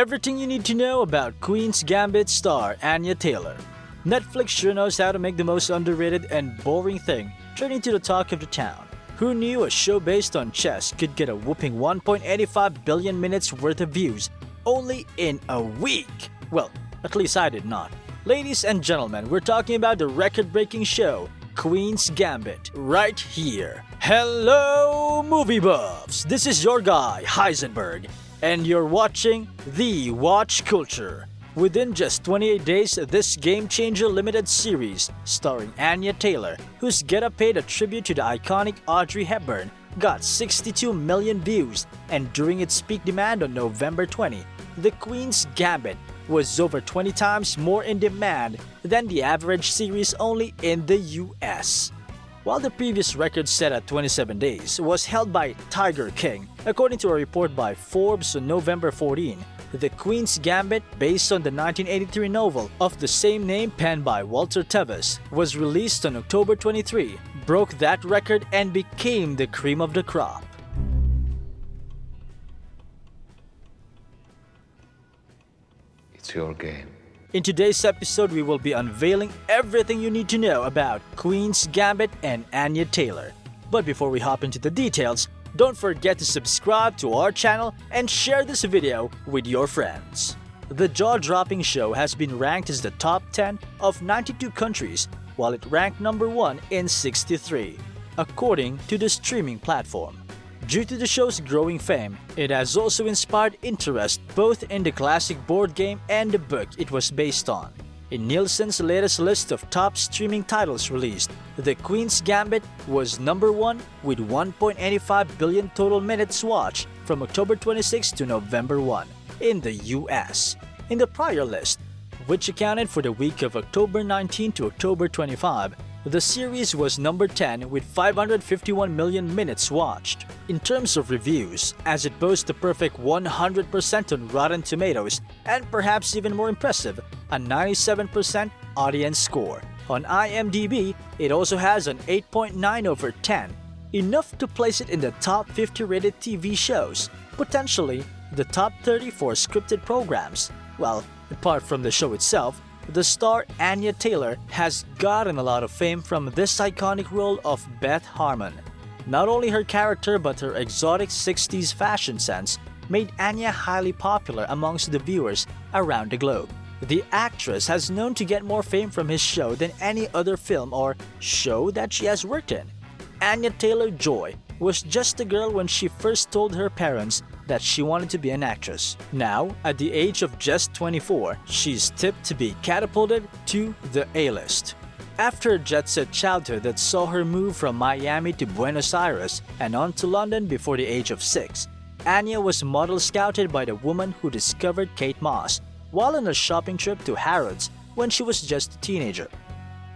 everything you need to know about Queen's Gambit star Anya Taylor. Netflix sure knows how to make the most underrated and boring thing turn into the talk of the town. Who knew a show based on chess could get a whopping 1.85 billion minutes worth of views only in a week? Well, at least I did not. Ladies and gentlemen, we're talking about the record-breaking show, Queen's Gambit, right here. Hello, movie buffs! This is your guy, Heisenberg, and you're watching The Watch Culture. Within just 28 days, this game-changer limited series, starring Anya Taylor, whose get-up paid a tribute to the iconic Audrey Hepburn, got 62 million views, and during its peak demand on November 20, The Queen's Gambit was over 20 times more in demand than the average series only in the US. While the previous record set at 27 days was held by Tiger King, according to a report by Forbes on November 14, The Queen's Gambit, based on the 1983 novel of the same name penned by Walter Tevis, was released on October 23, broke that record and became the cream of the crop. It's your game. In today's episode, we will be unveiling everything you need to know about Queen's Gambit and Anya Taylor. But before we hop into the details, don't forget to subscribe to our channel and share this video with your friends. The jaw-dropping show has been ranked as the top 10 of 92 countries, while it ranked number 1 in 63, according to the streaming platform. Due to the show's growing fame, it has also inspired interest both in the classic board game and the book it was based on. In Nielsen's latest list of top streaming titles released, The Queen's Gambit was number 1 with 1.85 billion total minutes watched from October 26 to November 1 in the US. In the prior list, which accounted for the week of October 19 to October 25, the series was number 10 with 551 million minutes watched. In terms of reviews, as it boasts a perfect 100% on Rotten Tomatoes and perhaps even more impressive, a 97% audience score. On IMDb, it also has an 8.9 over 10, enough to place it in the top 50 rated TV shows, potentially the top 30 for scripted programs. Well, apart from the show itself, the star Anya Taylor has gotten a lot of fame from this iconic role of Beth Harmon. Not only her character but her exotic 60s fashion sense made Anya highly popular amongst the viewers around the globe. The actress has known to get more fame from his show than any other film or show that she has worked in. Anya Taylor Joy was just a girl when she first told her parents that she wanted to be an actress. Now, at the age of just 24, she's tipped to be catapulted to the A-list. After a jet-set childhood that saw her move from Miami to Buenos Aires and on to London before the age of 6, Anya was model scouted by the woman who discovered Kate Moss while on a shopping trip to Harrods when she was just a teenager.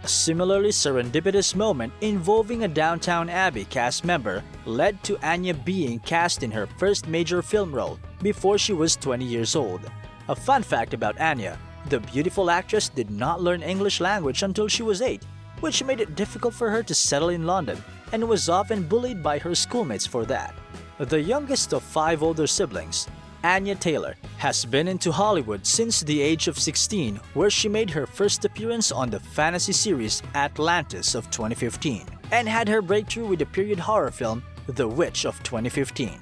A similarly serendipitous moment involving a Downton Abbey cast member led to Anya being cast in her first major film role before she was 20 years old. A fun fact about Anya, the beautiful actress did not learn English language until she was 8, which made it difficult for her to settle in London and was often bullied by her schoolmates for that. The youngest of 5 older siblings, Anya Taylor has been into Hollywood since the age of 16, where she made her first appearance on the fantasy series Atlantis of 2015 and had her breakthrough with the period horror film The Witch of 2015,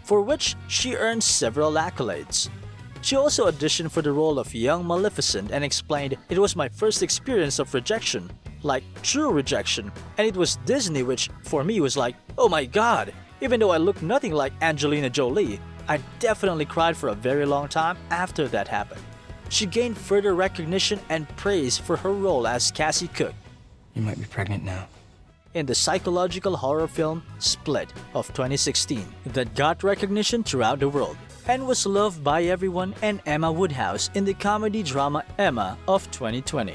for which she earned several accolades. She also auditioned for the role of young Maleficent and explained, "It was my first experience of rejection, like true rejection, and it was Disney which, for me, was like, oh my god, even though I look nothing like Angelina Jolie, I definitely cried for a very long time after that happened." She gained further recognition and praise for her role as Cassie Cook. You might be pregnant now. In the psychological horror film Split of 2016 that got recognition throughout the world and was loved by everyone, and Emma Woodhouse in the comedy drama Emma of 2020.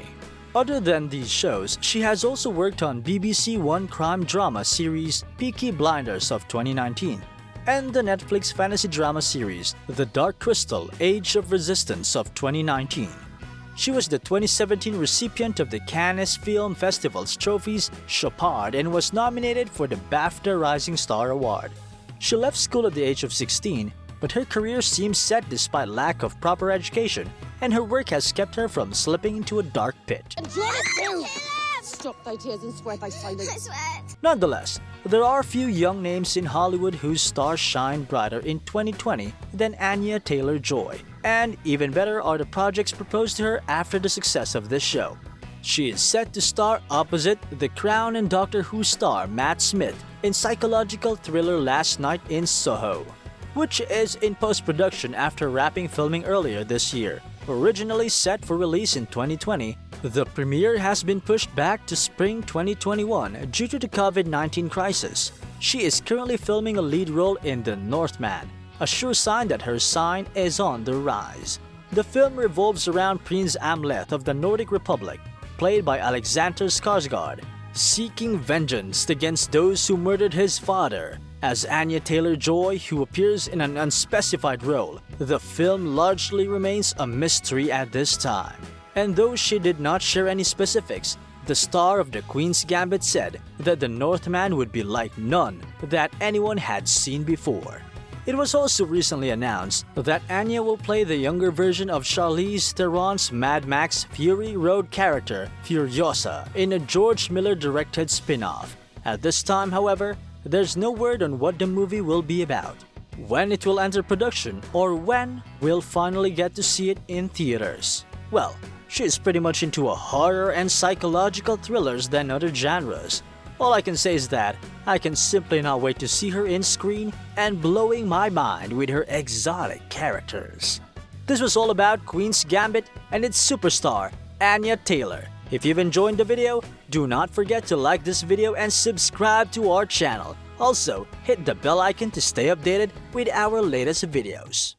Other than these shows, she has also worked on BBC One crime drama series Peaky Blinders of 2019 and the Netflix fantasy drama series The Dark Crystal: Age of Resistance of 2019. She was the 2017 recipient of the Cannes Film Festival's trophies Chopard and was nominated for the BAFTA Rising Star Award. She left school at the age of 16 but her career seems set despite lack of proper education, and her work has kept her from slipping into a dark pit. Stop thy tears and swear thy silence. Nonetheless, there are few young names in Hollywood whose stars shine brighter in 2020 than Anya Taylor Joy, and even better are the projects proposed to her after the success of this show. She is set to star opposite The Crown and Doctor Who star Matt Smith in psychological thriller Last Night in Soho, which is in post-production after wrapping filming earlier this year. Originally set for release in 2020, the premiere has been pushed back to spring 2021 due to the COVID-19 crisis. She is currently filming a lead role in The Northman, a sure sign that her sign is on the rise. The film revolves around Prince Amleth of the Nordic Republic, played by Alexander Skarsgård, seeking vengeance against those who murdered his father. As Anya Taylor Joy, who appears in an unspecified role, the film largely remains a mystery at this time. And though she did not share any specifics, the star of The Queen's Gambit said that The Northman would be like none that anyone had seen before. It was also recently announced that Anya will play the younger version of Charlize Theron's Mad Max Fury Road character, Furiosa, in a George Miller-directed spin-off. At this time, however, there's no word on what the movie will be about, when it will enter production, or when we'll finally get to see it in theaters. Well, she's pretty much into a horror and psychological thrillers than other genres. All I can say is that I can simply not wait to see her in screen and blowing my mind with her exotic characters. This was all about Queen's Gambit and its superstar, Anya Taylor. If you've enjoyed the video, do not forget to like this video and subscribe to our channel. Also, hit the bell icon to stay updated with our latest videos.